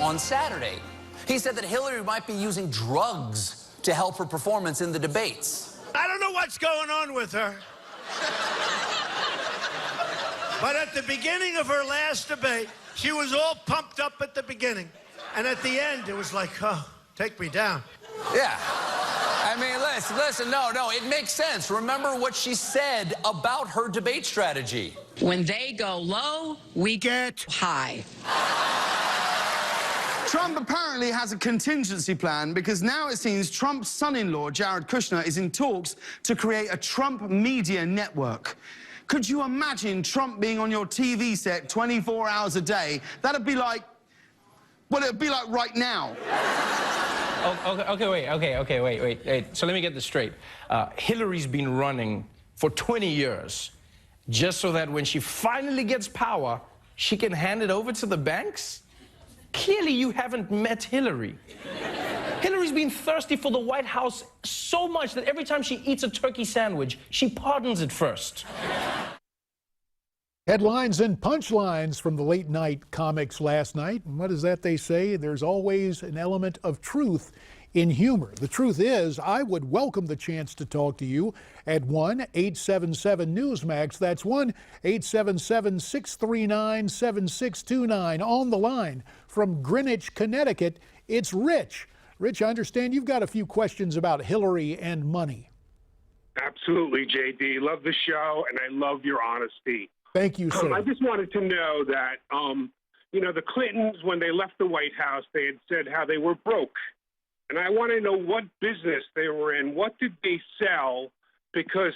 on Saturday. He said that Hillary might be using drugs to help her performance in the debates. I don't know what's going on with her. But at the beginning of her last debate, she was all pumped up at the beginning. And at the end, it was like, oh, take me down. Yeah. I mean, listen, no, it makes sense. Remember what she said about her debate strategy. When they go low, we get high. Trump apparently has a contingency plan because now it seems Trump's son-in-law, Jared Kushner, is in talks to create a Trump media network. Could you imagine Trump being on your TV set 24 hours a day? That'd be like, well, it'd be like right now. Wait. So let me get this straight. Hillary's been running for 20 years just so that when she finally gets power, she can hand it over to the banks? Clearly, you haven't met Hillary. Hillary's been thirsty for the White House so much that every time she eats a turkey sandwich, she pardons it first. Headlines and punchlines from the late night comics last night. And what is that they say? There's always an element of truth in humor. The truth is, I would welcome the chance to talk to you at 1-877-Newsmax. That's 1-877-639-7629. On the line from Greenwich, Connecticut, it's Rich. Rich, I understand you've got a few questions about Hillary and money. Absolutely, JD. Love the show, and I love your honesty. Thank you, sir. I just wanted to know that, you know, the Clintons, when they left the White House, they had said how they were broke. And I want to know what business they were in. What did they sell? Because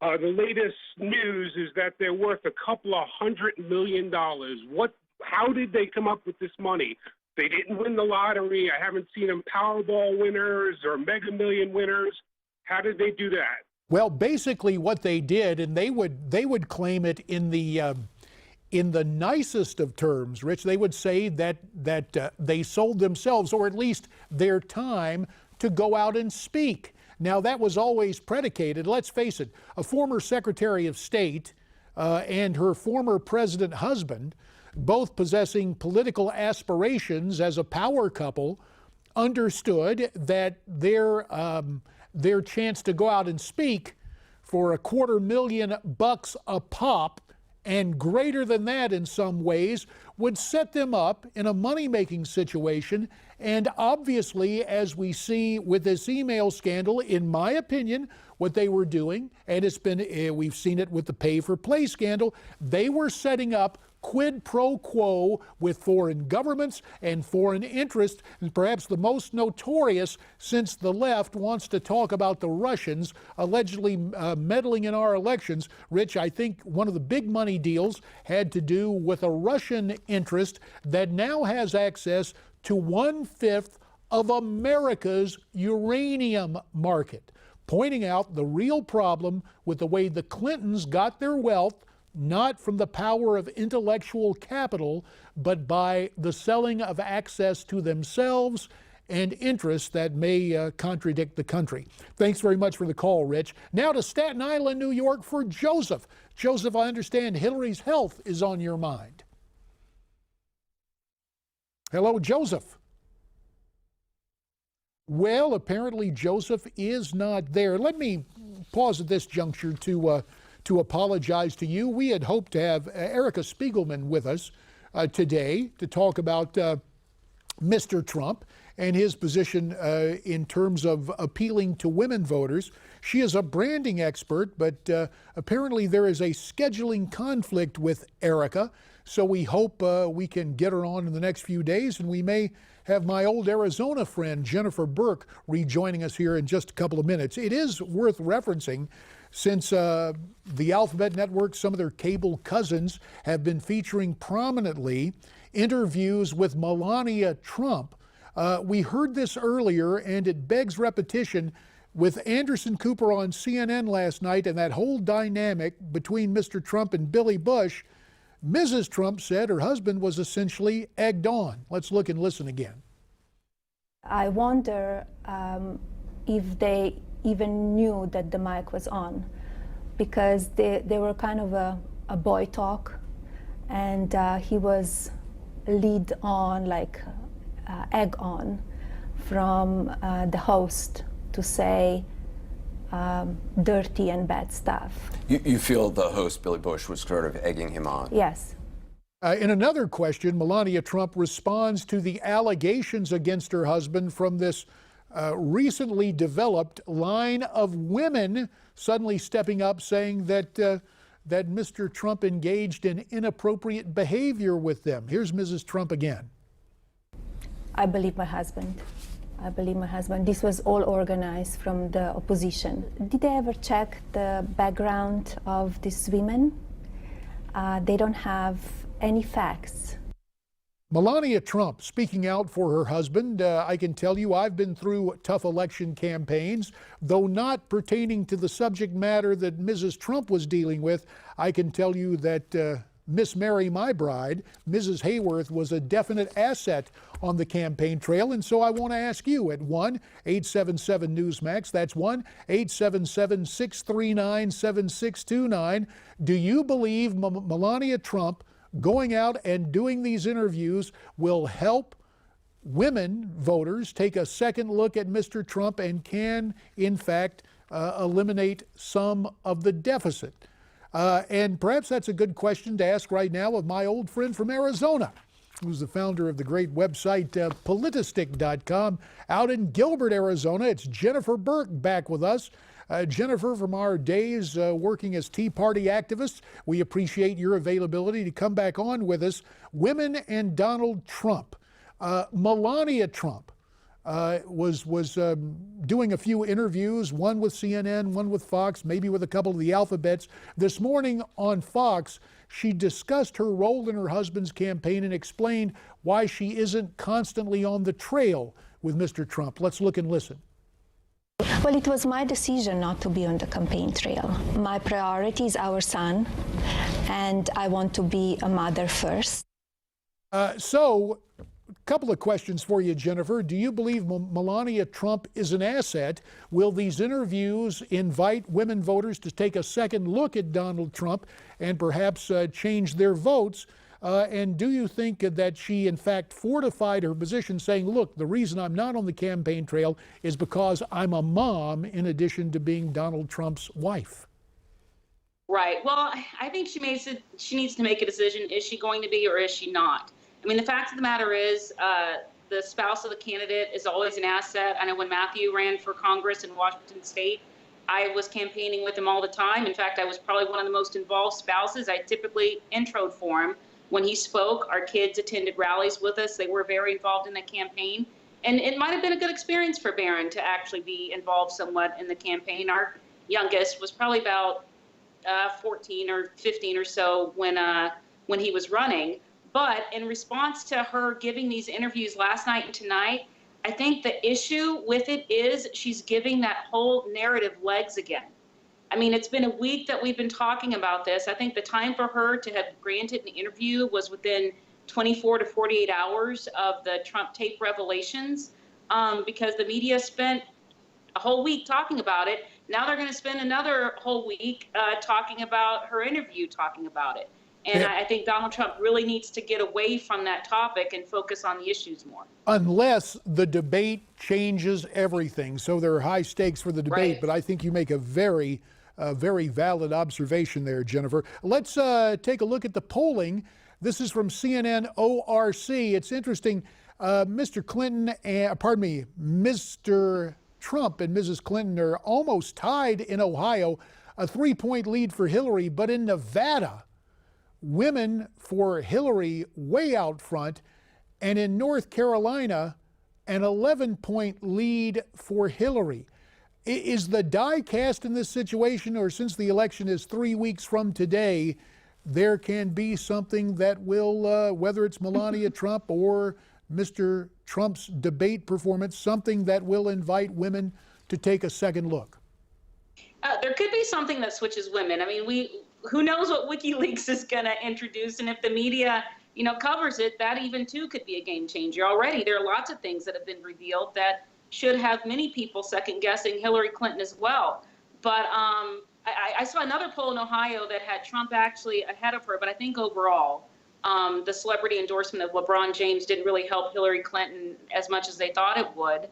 the latest news is that they're worth a couple of $100 million. How did they come up with this money? They didn't win the lottery. I haven't seen them Powerball winners or Mega Million winners. How did they do that? Well, basically what they did, and they would claim it in the nicest of terms, Rich. They would say that they sold themselves, or at least their time, to go out and speak. Now, that was always predicated, let's face it, a former Secretary of State and her former president husband, both possessing political aspirations as a power couple, understood that their chance to go out and speak for $250,000 a pop, and greater than that in some ways, would set them up in a money-making situation. And obviously, as we see with this email scandal, in my opinion, what they were doing, and it's been, we've seen it with the pay-for-play scandal, they were setting up quid pro quo with foreign governments and foreign interests, and perhaps the most notorious, since the left wants to talk about the Russians allegedly meddling in our elections. Rich, I think one of the big money deals had to do with a Russian interest that now has access to 1/5 of America's uranium market, pointing out the real problem with the way the Clintons got their wealth, not from the power of intellectual capital, but by the selling of access to themselves and interests that may contradict the country. Thanks very much for the call, Rich. Now to Staten Island, New York, for Joseph. Joseph, I understand Hillary's health is on your mind. Hello, Joseph. Well, apparently Joseph is not there. Let me pause at this juncture to apologize to you. We had hoped to have Erica Spiegelman with us today to talk about Mr. Trump and his position in terms of appealing to women voters. She is a branding expert, but apparently there is a scheduling conflict with Erica. So we hope we can get her on in the next few days, and we may have my old Arizona friend, Jennifer Burke, rejoining us here in just a couple of minutes. It is worth referencing, since the Alphabet Network, some of their cable cousins, have been featuring prominently interviews with Melania Trump. We heard this earlier, and it begs repetition with Anderson Cooper on CNN last night, and that whole dynamic between Mr. Trump and Billy Bush. Mrs. Trump said her husband was essentially egged on. Let's look and listen again. I wonder if they even knew that the mic was on, because they were kind of a boy talk, and he was lead on, like egg on from the host to say dirty and bad stuff. You feel the host, Billy Bush, was sort of egging him on? Yes. In another question, Melania Trump responds to the allegations against her husband from this recently developed line of women suddenly stepping up saying that that Mr. Trump engaged in inappropriate behavior with them. Here's Mrs. Trump again. I believe my husband. I believe my husband. This was all organized from the opposition. Did they ever check the background of these women? They don't have any facts. Melania Trump speaking out for her husband. I can tell you I've been through tough election campaigns, though not pertaining to the subject matter that Mrs. Trump was dealing with. I can tell you that Miss Mary, my bride, Mrs. Hayworth, was a definite asset on the campaign trail. And so I want to ask you at 1-877-Newsmax, that's 1-877-639-7629, do you believe Melania Trump going out and doing these interviews will help women voters take a second look at Mr. Trump and can, in fact, eliminate some of the deficit? And perhaps that's a good question to ask right now of my old friend from Arizona, who's the founder of the great website Politistic.com out in Gilbert, Arizona. It's Jennifer Burke back with us. Jennifer, from our days working as Tea Party activists, we appreciate your availability to come back on with us. Women and Donald Trump. Melania Trump was doing a few interviews, one with CNN, one with Fox, maybe with a couple of the alphabets. This morning on Fox, she discussed her role in her husband's campaign and explained why she isn't constantly on the trail with Mr. Trump. Let's look and listen. Well, it was my decision not to be on the campaign trail. My priority is our son, and I want to be a mother first. So, a couple of questions for you, Jennifer. Do you believe Melania Trump is an asset? Will these interviews invite women voters to take a second look at Donald Trump and perhaps change their votes? And do you think that she, in fact, fortified her position, saying, look, the reason I'm not on the campaign trail is because I'm a mom in addition to being Donald Trump's wife? Right. Well, I think she needs to make a decision. Is she going to be or is she not? I mean, the fact of the matter is the spouse of the candidate is always an asset. I know when Matthew ran for Congress in Washington State, I was campaigning with him all the time. In fact, I was probably one of the most involved spouses. I typically introed for him. When he spoke, our kids attended rallies with us. They were very involved in the campaign. And it might have been a good experience for Barron to actually be involved somewhat in the campaign. Our youngest was probably about 14 or 15 or so when he was running. But in response to her giving these interviews last night and tonight, I think the issue with it is she's giving that whole narrative legs again. I mean, it's been a week that we've been talking about this. I think the time for her to have granted an interview was within 24 to 48 hours of the Trump tape revelations, because the media spent a whole week talking about it. Now they're going to spend another whole week talking about her interview, talking about it. And I think Donald Trump really needs to get away from that topic and focus on the issues more. Unless the debate changes everything. So there are high stakes for the debate, right. But I think you make a very valid observation there, Jennifer. Let's take a look at the polling. This is from CNN ORC. It's interesting. Mr. Trump and Mrs. Clinton are almost tied in Ohio, a 3-point lead for Hillary, but in Nevada, women for Hillary way out front, and in North Carolina, an 11-point lead for Hillary. Is the die cast in this situation, or since the election is 3 weeks from today, there can be something that will, whether it's Melania Trump or Mr. Trump's debate performance, something that will invite women to take a second look? There could be something that switches women. I mean, who knows what WikiLeaks is going to introduce, and if the media, covers it, that even too could be a game changer. Already, there are lots of things that have been revealed that should have many people second-guessing Hillary Clinton as well. But I saw another poll in Ohio that had Trump actually ahead of her, but I think overall The celebrity endorsement of LeBron James didn't really help Hillary Clinton as much as they thought it would.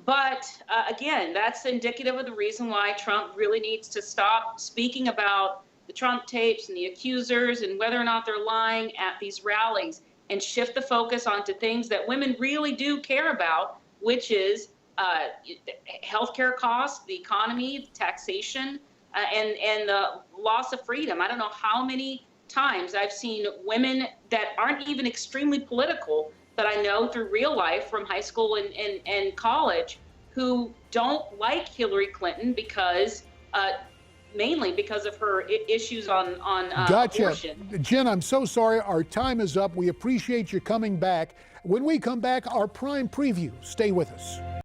But again, that's indicative of the reason why Trump really needs to stop speaking about the Trump tapes and the accusers and whether or not they're lying at these rallies, and shift the focus onto things that women really do care about, which is healthcare costs, the economy, taxation, and the loss of freedom. I don't know how many times I've seen women that aren't even extremely political, that I know through real life from high school and college, who don't like Hillary Clinton because mainly because of her issues on Gotcha. abortion. Jen, I'm so sorry. Our time is up. We appreciate you coming back. When we come back, our Prime Preview. Stay with us.